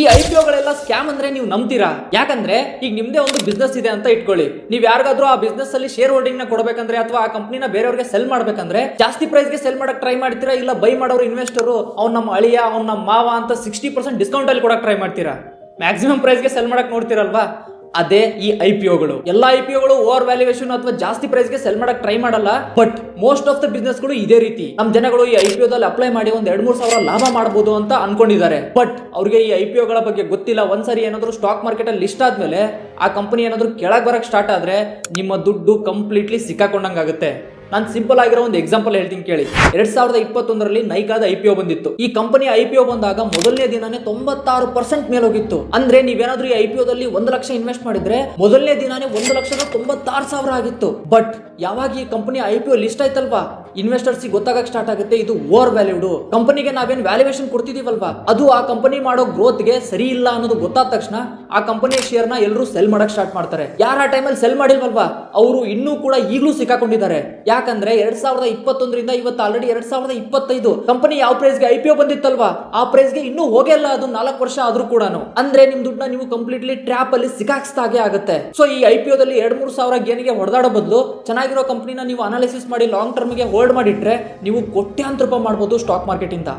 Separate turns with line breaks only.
ಈ ಐಪಿಒಗಳೆಲ್ಲ ಸ್ಕ್ಯಾಮ್ ಅಂದ್ರೆ ನೀವು ನಂಬ್ತೀರಾ? ಯಾಕಂದ್ರೆ ಈಗ ನಿಮ್ದೇ ಒಂದು ಬಿಸ್ನೆಸ್ ಇದೆ ಅಂತ ಇಟ್ಕೊಳ್ಳಿ. ನೀವ್ ಯಾರಿಗಾದ್ರೂ ಆ ಬಿಸ್ನೆಸ್ ಅಲ್ಲಿ ಶೇರ್ ಹೋಲ್ಡಿಂಗ್ ನ ಕೊಡಬೇಕಂದ್ರೆ ಅಥವಾ ಆ ಕಂಪನಿನ ಬೇರೆಯವ್ರಿಗೆ ಸೆಲ್ ಮಾಡ್ಬೇಕಂದ್ರೆ ಜಾಸ್ತಿ ಪ್ರೈಸ್ ಗೆ ಸೆಲ್ ಮಾಡಕ್ ಟ್ರೈ ಮಾಡ್ತೀರಾ, ಇಲ್ಲ ಬೈ ಮಾಡೋರು ಇನ್ವೆಸ್ಟರ್ ಅವ್ನ ನಮ್ಮ ಅಳಿಯ ಅವ್ನ ನಮ್ಮ ಮಾವ ಅಂತ 60% ಡಿಸ್ಕೌಂಟ್ ಅಲ್ಲಿ ಕೊಡಕ್ ಟ್ರೈ ಮಾಡ್ತೀರಾ. ಮ್ಯಾಕ್ಸಿಮಮ್ ಪ್ರೈಸ್ ಗೆ ಸೆಲ್ ಮಾಡಕ್ ನೋಡ್ತೀರಲ್ವಾ? ಅದೇ ಈ ಐಪಿಒಗಳು. ಎಲ್ಲಾ ಐಪಿಒಗಳು ಓವರ್ ವ್ಯಾಲ್ಯೂಯೇಷನ್ ಅಥವಾ ಜಾಸ್ತಿ ಪ್ರೈಸ್ ಗೆ ಸೆಲ್ ಮಾಡಕ್ ಟ್ರೈ ಮಾಡಲ್ಲ. But most of the business ಗಳು ಇದೇ ರೀತಿ. ನಮ್ ಜನಗಳು ಈ ಐಪಿಒದಲ್ಲಿ ಅಪ್ಲೈ ಮಾಡಿ ಒಂದ್ 2-3 ಸಾವಿರ ಲಾಭ ಮಾಡಬಹುದು ಅಂತ ಅನ್ಕೊಂಡಿದ್ದಾರೆ. ಬಟ್ ಅವ್ರಿಗೆ ಈ ಐಪಿಒಗಳ ಬಗ್ಗೆ ಗೊತ್ತಿಲ್ಲ. ಒಂದ್ಸರಿ ಏನಾದ್ರು ಸ್ಟಾಕ್ ಮಾರ್ಕೆಟ್ ಅಲ್ಲಿ ಲಿಸ್ಟ್ ಆದ್ಮೇಲೆ ಆ ಕಂಪನಿ ಏನಾದ್ರು ಕೆಳಗ್ ಬರಕ್ ಸ್ಟಾರ್ಟ್ ಆದ್ರೆ ನಿಮ್ಮ ದುಡ್ಡು ಕಂಪ್ಲೀಟ್ಲಿ ಸಿಕ್ಕಾಕೊಂಡಂಗಾಗುತ್ತೆ. ನಾನು ಸಿಂಪಲ್ ಆಗಿರೋ ಒಂದು ಎಕ್ಸಾಂಪಲ್ ಹೇಳ್ತೀನಿ ಕೇಳಿ. 2021ರಲ್ಲಿ ನೈಕಾದ ಐಪಿಒ ಬಂದಿತ್ತು. ಈ ಕಂಪನಿ ಐಪಿಒ ಬಂದಾಗ ಮೊದಲನೇ ದಿನಾನೇ 96% ಮೇಲೆ ಹೋಗಿತ್ತು. ಅಂದ್ರೆ ನೀವೇನಾದ್ರೂ ಈ ಐಪಿಒದಲ್ಲಿ 1 ಲಕ್ಷ ಇನ್ವೆಸ್ಟ್ ಮಾಡಿದ್ರೆ ಮೊದಲನೇ ದಿನಾನೇ 1,96,000 ಆಗಿತ್ತು. ಬಟ್ ಯಾವಾಗ ಈ ಕಂಪನಿ ಐಪಿಒ ಲಿಸ್ಟ್ ಆಯ್ತಲ್ವಾ, ಇನ್ವೆಸ್ಟರ್ಸ್ ಗೊತ್ತಾಗಕ್ ಸ್ಟಾರ್ಟ್ ಆಗುತ್ತೆ ಇದು ಓವರ್ ವ್ಯಾಲ್ಯೂಡ್. ಕಂಪನಿಗೆ ನಾವೇನ್ ವ್ಯಾಲ್ಯೂಯೇಷನ್ ಕೊಡ್ತಿದೀವಲ್ವಾ, ಅದು ಆ ಕಂಪನಿ ಮಾಡೋ ಗ್ರೋತ್ ಗೆ ಸರಿ ಇಲ್ಲ ಅನ್ನೋದು ಗೊತ್ತಾದ ತಕ್ಷಣ ಆ ಕಂಪನಿಯ ಶೇರ್ ನ ಎಲ್ಲರೂ ಸೆಲ್ ಮಾಡಕ್ ಸ್ಟಾರ್ಟ್ ಮಾಡ್ತಾರೆ. ಯಾರು ಆ ಟೈಮಲ್ಲಿ ಸೆಲ್ ಮಾಡಿಲ್ವಲ್ವಾ ಅವರು ಇನ್ನೂ ಕೂಡ ಈಗಲೂ ಸಿಕ್ಕಾಕೊಂಡಿದ್ದಾರೆ. ಯಾಕಂದ್ರೆ 2021ರಿಂದ ಇವತ್ತು ಆಲ್ರೆಡಿ 2025. ಕಂಪನಿ ಯಾವ ಪ್ರೈಸ್ ಗೆ ಐಪಿಒ ಬಂದಿತ್ತಲ್ವಾ ಆ ಪ್ರೈಸ್ ಗೆ ಇನ್ನೂ ಹೋಗಿಲ್ಲ. ಅದು 4 ವರ್ಷ ಆದ್ರೂ ಕೂಡ ಅಂದ್ರೆ ನಿಮ್ ದುಡ್ಡನ್ನ ನೀವು ಕಂಪ್ಲೀಟ್ಲಿ ಟ್ರ್ಯಾಪ್ ಅಲ್ಲಿ ಸಿಕ್ಕಾಕ್ಸ್ದಾಗೆ ಆಗುತ್ತೆ. ಸೊ ಈ ಐಪಿಒದಲ್ಲಿ 2-3 ಸಾವಿರ ಗೇನಿಗೆ ಹೊಡೆದಾಡೋ ಬದಲು ಚೆನ್ನಾಗಿರೋ ಕಂಪನಿನ ನೀವು ಅನಾಲಿಸಿಸ್ ಮಾಡಿ ಲಾಂಗ್ ಟರ್ಮ್ ಗೆ ಹೋಲ್ಡ್ ಮಾಡಿಟ್ರೆ ನೀವು ಕೋಟ್ಯಾಂತರ ರೂಪಾಯಿ ಮಾಡಬಹುದು ಸ್ಟಾಕ್ ಮಾರ್ಕೆಟ್ ಇಂದ.